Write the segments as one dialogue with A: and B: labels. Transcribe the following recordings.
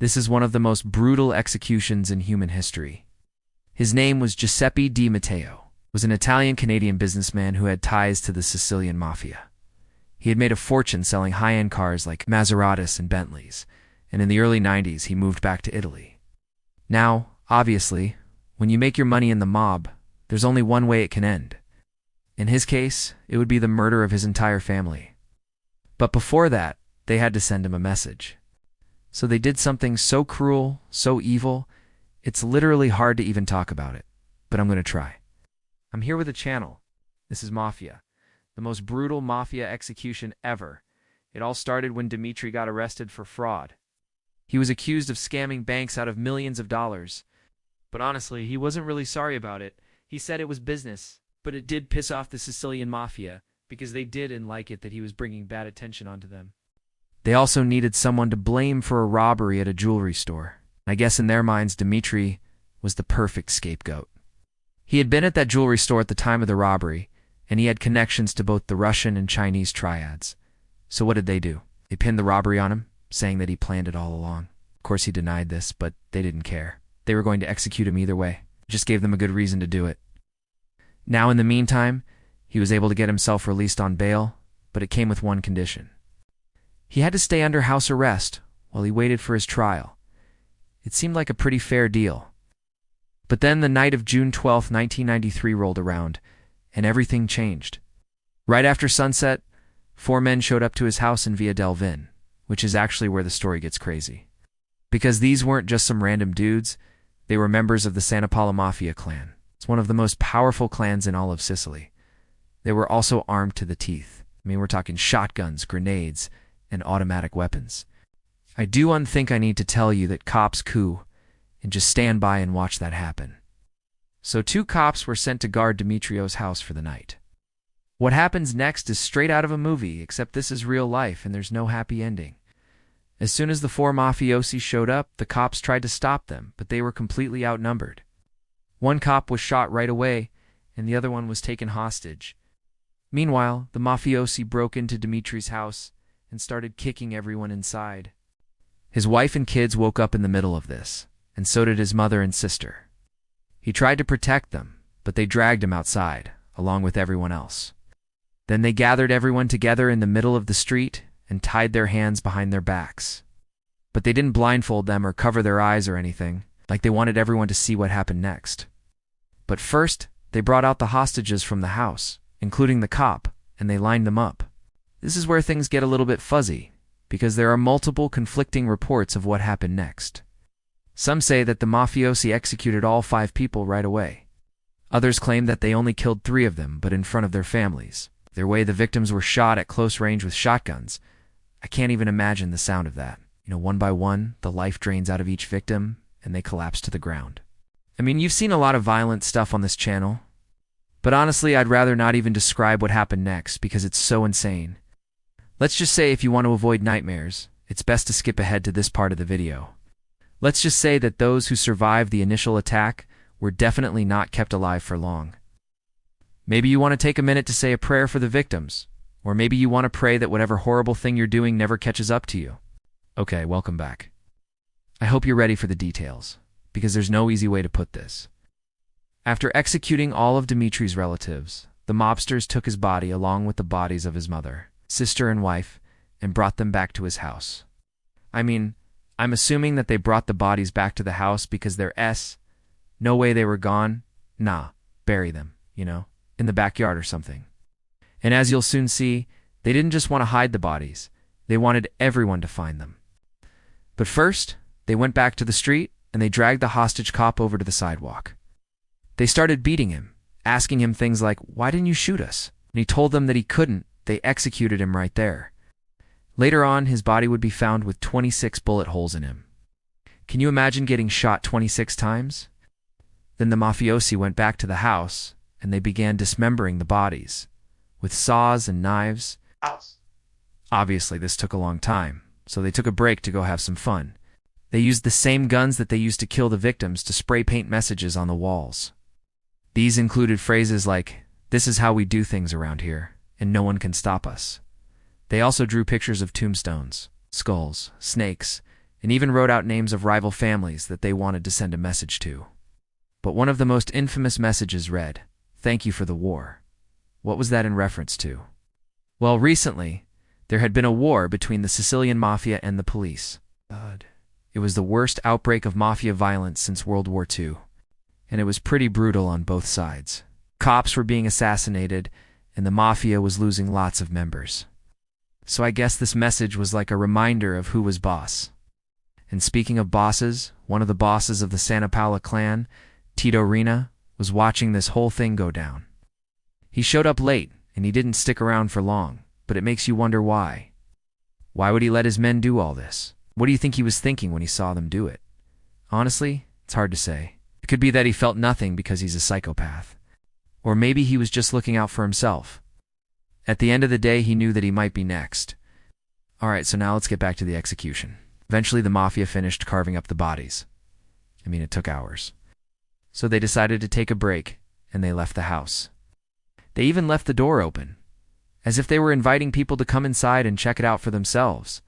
A: This is one of the most brutal executions in human history. His name was Giuseppe Di Matteo, was an Italian-Canadian businessman who had ties to the Sicilian Mafia. He had made a fortune selling high-end cars like Maseratis and Bentleys, and in the early 90s he moved back to Italy. Now, obviously, when you make your money in the mob, there's only one way it can end. In his case, it would be the murder of his entire family. But before that, they had to send him a message. So they did something so cruel, so evil, it's literally hard to even talk about it. But I'm going to try. I'm here with a channel. This is Mafia, the most brutal mafia execution ever. It all started when Dimitri got arrested for fraud. He was accused of scamming banks out of millions of dollars. But honestly, he wasn't really sorry about it. He said it was business, but it did piss off the Sicilian Mafia because they didn't like it that he was bringing bad attention onto them. They also needed someone to blame for a robbery at a jewelry store. I guess in their minds, Dimitri was the perfect scapegoat. He had been at that jewelry store at the time of the robbery, and he had connections to both the Russian and Chinese triads. So what did they do? They pinned the robbery on him, saying that he planned it all along. Of course he denied this, but they didn't care. They were going to execute him either way. It just gave them a good reason to do it. Now in the meantime, he was able to get himself released on bail, but it came with one condition. He had to stay under house arrest while he waited for his trial. It seemed like a pretty fair deal. But then the night of June 12, 1993 rolled around, and everything changed. Right after sunset, 4 men showed up to his house in Via del Vin, which is actually where the story gets crazy. Because these weren't just some random dudes, they were members of the Santa Paula Mafia clan. It's one of the most powerful clans in all of Sicily. They were also armed to the teeth. I mean, we're talking shotguns, grenades, and automatic weapons. I do think I need to tell you that cops coup and just stand by and watch that happen. So 2 cops were sent to guard Dimitrio's house for the night. What happens next is straight out of a movie, except this is real life and there's no happy ending. As soon as the 4 mafiosi showed up, the cops tried to stop them, but they were completely outnumbered. One cop was shot right away, and the other one was taken hostage. Meanwhile, the mafiosi broke into Dimitri's house and started kicking everyone inside. His wife and kids woke up in the middle of this, and so did his mother and sister. He tried to protect them, but they dragged him outside, along with everyone else. Then they gathered everyone together in the middle of the street and tied their hands behind their backs. But they didn't blindfold them or cover their eyes or anything, like they wanted everyone to see what happened next. But first, they brought out the hostages from the house, including the cop, and they lined them up. This is where things get a little bit fuzzy, because there are multiple conflicting reports of what happened next. Some say that the mafiosi executed all 5 people right away. Others claim that they only killed 3 of them, but in front of their families. Either way, the victims were shot at close range with shotguns. I can't even imagine the sound of that. One by one, the life drains out of each victim, and they collapse to the ground. I mean, you've seen a lot of violent stuff on this channel, but honestly, I'd rather not even describe what happened next because it's so insane. Let's just say if you want to avoid nightmares, it's best to skip ahead to this part of the video. Let's just say that those who survived the initial attack were definitely not kept alive for long. Maybe you want to take a minute to say a prayer for the victims, or maybe you want to pray that whatever horrible thing you're doing never catches up to you. Okay, welcome back. I hope you're ready for the details, because there's no easy way to put this. After executing all of Dimitri's relatives, the mobsters took his body along with the bodies of his mother, sister, and wife, and brought them back to his house. I mean, I'm assuming that they brought the bodies back to the house because they're no way they were gone. Nah, bury them, in the backyard or something. And as you'll soon see, they didn't just want to hide the bodies, they wanted everyone to find them. But first, they went back to the street and they dragged the hostage cop over to the sidewalk. They started beating him, asking him things like, "Why didn't you shoot us?" When he told them that he couldn't, they executed him right there. Later on, his body would be found with 26 bullet holes in him. Can you imagine getting shot 26 times? Then the mafiosi went back to the house and they began dismembering the bodies with saws and knives. Obviously, this took a long time, so they took a break to go have some fun. They used the same guns that they used to kill the victims to spray paint messages on the walls. These included phrases like, "This is how we do things around here, and no one can stop us." They also drew pictures of tombstones, skulls, snakes, and even wrote out names of rival families that they wanted to send a message to. But one of the most infamous messages read, "Thank you for the war." What was that in reference to? Well, recently, there had been a war between the Sicilian Mafia and the police. It was the worst outbreak of Mafia violence since World War II, and it was pretty brutal on both sides. Cops were being assassinated, and the Mafia was losing lots of members. So I guess this message was like a reminder of who was boss. And speaking of bosses, one of the bosses of the Santa Paula clan, Tito Rina, was watching this whole thing go down. He showed up late, and he didn't stick around for long, but it makes you wonder why. Why would he let his men do all this? What do you think he was thinking when he saw them do it? Honestly, it's hard to say. It could be that he felt nothing because he's a psychopath. Or maybe he was just looking out for himself. At the end of the day, he knew that he might be next. Alright, so now let's get back to the execution. Eventually, the Mafia finished carving up the bodies. It took hours. So they decided to take a break, and they left the house. They even left the door open, as if they were inviting people to come inside and check it out for themselves.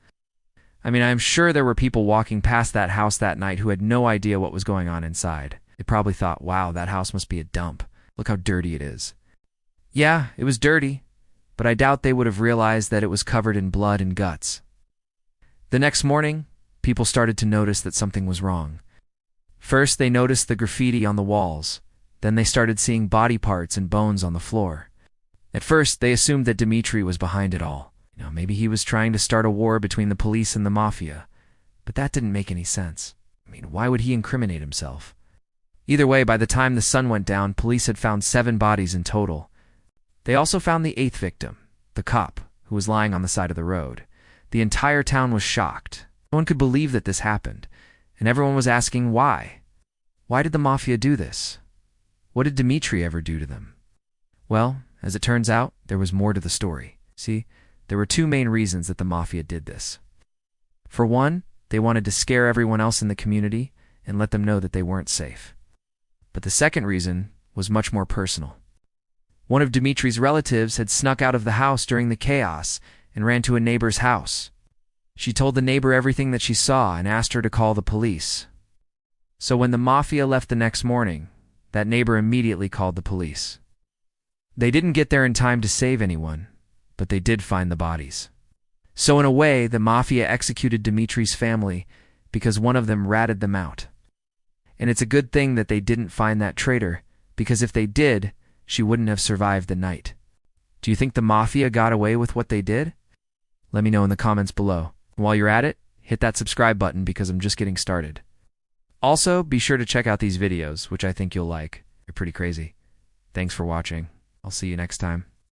A: I am sure there were people walking past that house that night who had no idea what was going on inside. They probably thought, wow, that house must be a dump. Look how dirty it is. Yeah, it was dirty, but I doubt they would have realized that it was covered in blood and guts. The next morning, people started to notice that something was wrong. First, they noticed the graffiti on the walls. Then they started seeing body parts and bones on the floor. At first, they assumed that Dimitri was behind it all. Maybe he was trying to start a war between the police and the Mafia. But that didn't make any sense. Why would he incriminate himself? Either way, by the time the sun went down, police had found 7 bodies in total. They also found the 8th victim, the cop, who was lying on the side of the road. The entire town was shocked. No one could believe that this happened, and everyone was asking why. Why did the Mafia do this? What did Dimitri ever do to them? Well, as it turns out, there was more to the story. See, there were 2 main reasons that the Mafia did this. For one, they wanted to scare everyone else in the community and let them know that they weren't safe. But the second reason was much more personal. One of Dimitri's relatives had snuck out of the house during the chaos and ran to a neighbor's house. She told the neighbor everything that she saw and asked her to call the police. So when the Mafia left the next morning, that neighbor immediately called the police. They didn't get there in time to save anyone, but they did find the bodies. So in a way, the Mafia executed Dimitri's family because one of them ratted them out. And it's a good thing that they didn't find that traitor, because if they did, she wouldn't have survived the night. Do you think the Mafia got away with what they did? Let me know in the comments below. While you're at it, hit that subscribe button because I'm just getting started. Also, be sure to check out these videos, which I think you'll like. They're pretty crazy. Thanks for watching. I'll see you next time.